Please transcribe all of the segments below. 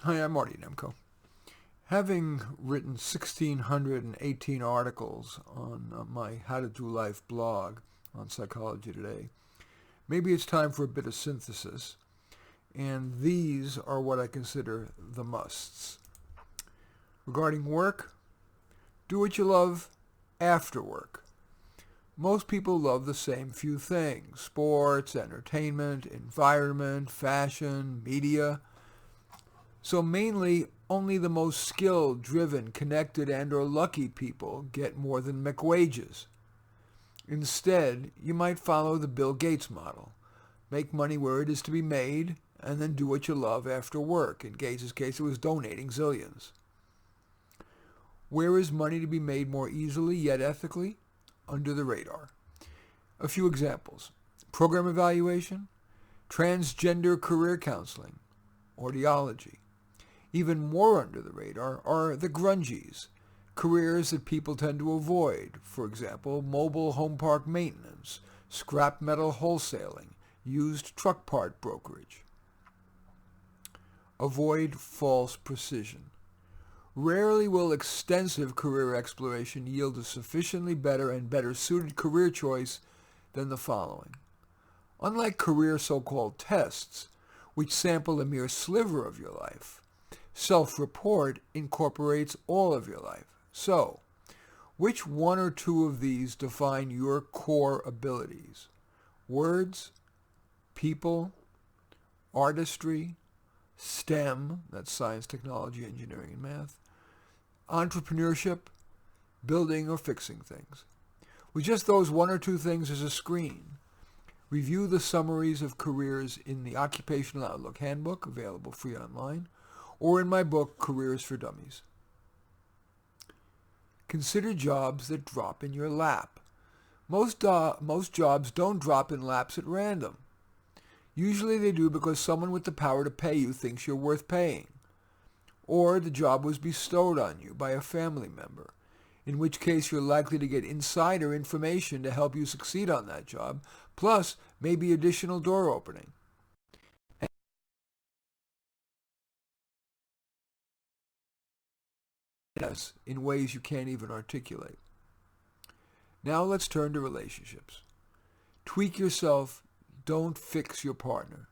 Hi, I'm Marty Nemko. Having written 1,618 articles on my How to Do Life blog on Psychology Today, maybe it's time for a bit of synthesis, and these are what I consider the musts. Regarding work, do what you love after work. Most people love the same few things: sports, entertainment, environment, fashion, media. So mainly, only the most skilled, driven, connected, and or lucky people get more than McWages. Instead, you might follow the Bill Gates model. Make money where it is to be made, and then do what you love after work. In Gates' case, it was donating zillions. Where is money to be made more easily, yet ethically? Under the radar. A few examples: program evaluation, transgender career counseling, audiology. Even more under the radar are the grungies, careers that people tend to avoid. For example, mobile home park maintenance, scrap metal wholesaling, used truck part brokerage. Avoid false precision. Rarely will extensive career exploration yield a sufficiently better and better suited career choice than the following. Unlike career so-called tests, which sample a mere sliver of your life, self-report incorporates all of your life. So, which one or two of these define your core abilities? Words, people, artistry, STEM, that's science, technology, engineering, and math, entrepreneurship, building or fixing things. With just those one or two things as a screen, review the summaries of careers in the Occupational Outlook Handbook, available free online, or in my book, Careers for Dummies. Consider jobs that drop in your lap. Most jobs don't drop in laps at random. Usually they do because someone with the power to pay you thinks you're worth paying, or the job was bestowed on you by a family member, in which case you're likely to get insider information to help you succeed on that job, plus maybe additional door opening. In ways you can't even articulate. Now let's turn to relationships. Tweak yourself, don't fix your partner.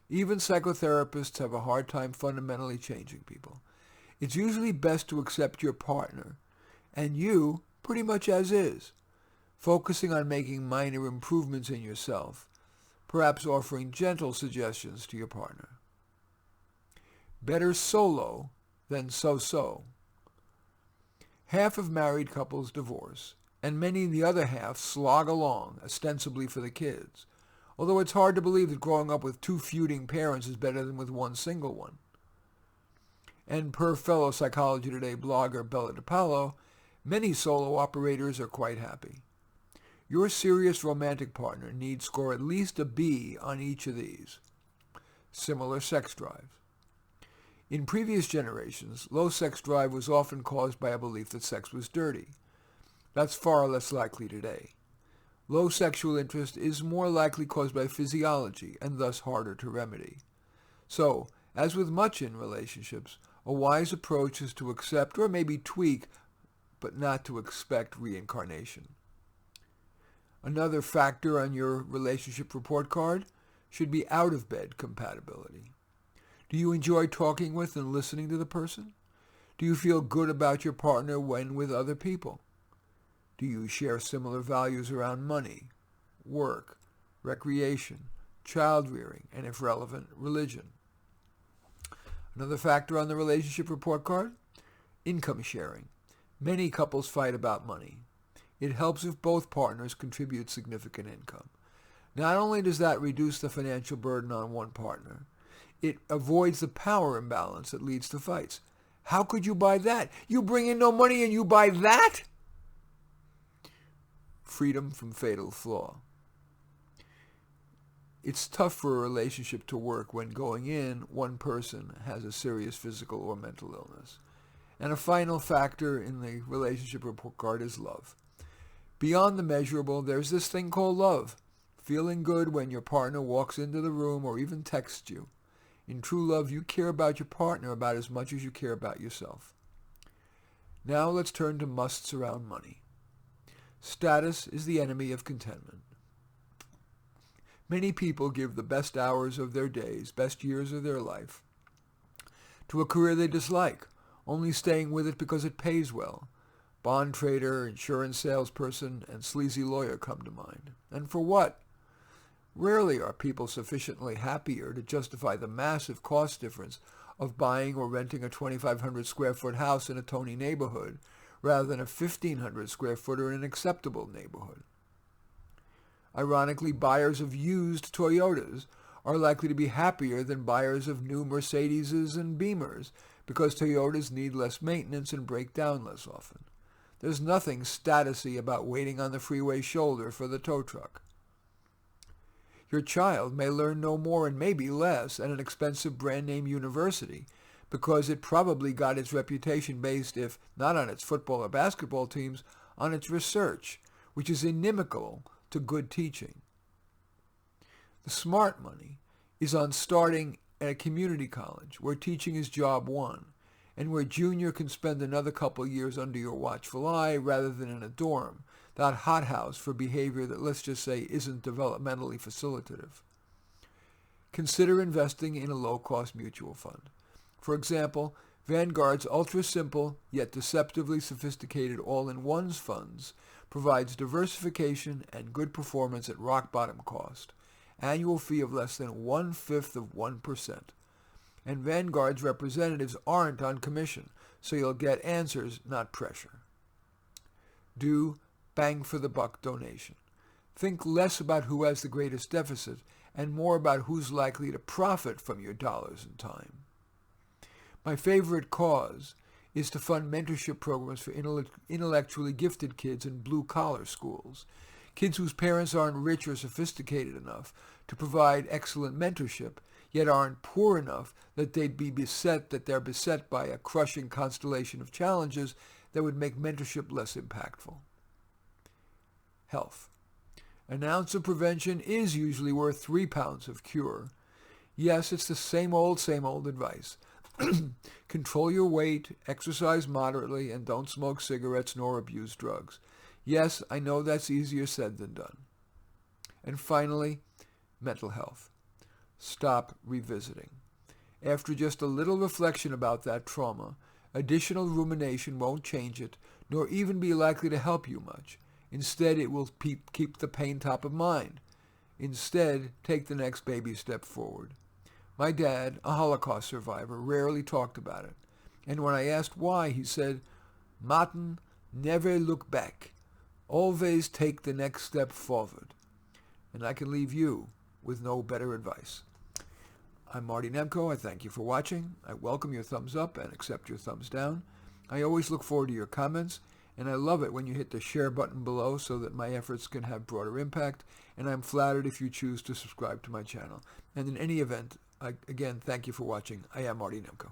Even psychotherapists have a hard time fundamentally changing people. It's usually best to accept your partner, and you, pretty much as is, focusing on making minor improvements in yourself, perhaps offering gentle suggestions to your partner. Better solo than so-so. Half of married couples divorce, and many in the other half slog along, ostensibly for the kids, although it's hard to believe that growing up with two feuding parents is better than with one single one. And per fellow Psychology Today blogger Bella DePaolo, many solo operators are quite happy. Your serious romantic partner needs score at least a B on each of these. Similar sex drive. In previous generations, low sex drive was often caused by a belief that sex was dirty. That's far less likely today. Low sexual interest is more likely caused by physiology and thus harder to remedy. So, as with much in relationships, a wise approach is to accept or maybe tweak, but not to expect reincarnation. Another factor on your relationship report card should be out-of-bed compatibility. Do you enjoy talking with and listening to the person? Do you feel good about your partner when with other people? Do you share similar values around money, work, recreation, child rearing, and if relevant, religion? Another factor on the relationship report card? Income sharing. Many couples fight about money. It helps if both partners contribute significant income. Not only does that reduce the financial burden on one partner, it avoids the power imbalance that leads to fights. How could you buy that? You bring in no money and you buy that? Freedom from fatal flaw. It's tough for a relationship to work when going in, one person has a serious physical or mental illness. And a final factor in the relationship report card is love. Beyond the measurable, there's this thing called love. Feeling good when your partner walks into the room or even texts you. In true love, you care about your partner about as much as you care about yourself. Now let's turn to musts around money. Status is the enemy of contentment. Many people give the best hours of their days, best years of their life, to a career they dislike, only staying with it because it pays well. Bond trader, insurance salesperson, and sleazy lawyer come to mind. And for what? Rarely are people sufficiently happier to justify the massive cost difference of buying or renting a 2,500 square foot house in a Tony neighborhood rather than a 1,500 square footer in an acceptable neighborhood. Ironically, buyers of used Toyotas are likely to be happier than buyers of new Mercedeses and Beamers because Toyotas need less maintenance and break down less often. There's nothing statusy about waiting on the freeway shoulder for the tow truck. Your child may learn no more and maybe less at an expensive brand-name university because it probably got its reputation based, if not on its football or basketball teams, on its research, which is inimical to good teaching. The smart money is on starting at a community college where teaching is job one and where junior can spend another couple years under your watchful eye rather than in a dorm, that hothouse for behavior that, let's just say, isn't developmentally facilitative. Consider investing in a low-cost mutual fund. For example, Vanguard's ultra-simple yet deceptively sophisticated all-in-ones funds provides diversification and good performance at rock-bottom cost, annual fee of less than 1/5 of 1%. And Vanguard's representatives aren't on commission, so you'll get answers, not pressure. Do bang-for-the-buck donation. Think less about who has the greatest deficit and more about who's likely to profit from your dollars and time. My favorite cause is to fund mentorship programs for intellectually gifted kids in blue-collar schools, kids whose parents aren't rich or sophisticated enough to provide excellent mentorship, yet aren't poor enough that they're beset by a crushing constellation of challenges that would make mentorship less impactful. Health. An ounce of prevention is usually worth 3 pounds of cure. Yes, it's the same old advice. Control your weight, exercise moderately, and don't smoke cigarettes nor abuse drugs. Yes, I know that's easier said than done. And finally, mental health. Stop revisiting. After just a little reflection about that trauma, additional rumination won't change it, nor even be likely to help you much. Instead, it will keep the pain top of mind. Instead, take the next baby step forward. My dad, a Holocaust survivor, rarely talked about it. And when I asked why, he said, "Martin, never look back. Always take the next step forward." And I can leave you with no better advice. I'm Marty Nemko. I thank you for watching. I welcome your thumbs up and accept your thumbs down. I always look forward to your comments, and I love it when you hit the share button below so that my efforts can have broader impact, and I'm flattered if you choose to subscribe to my channel. And in any event, again, thank you for watching. I am Marty Nemko.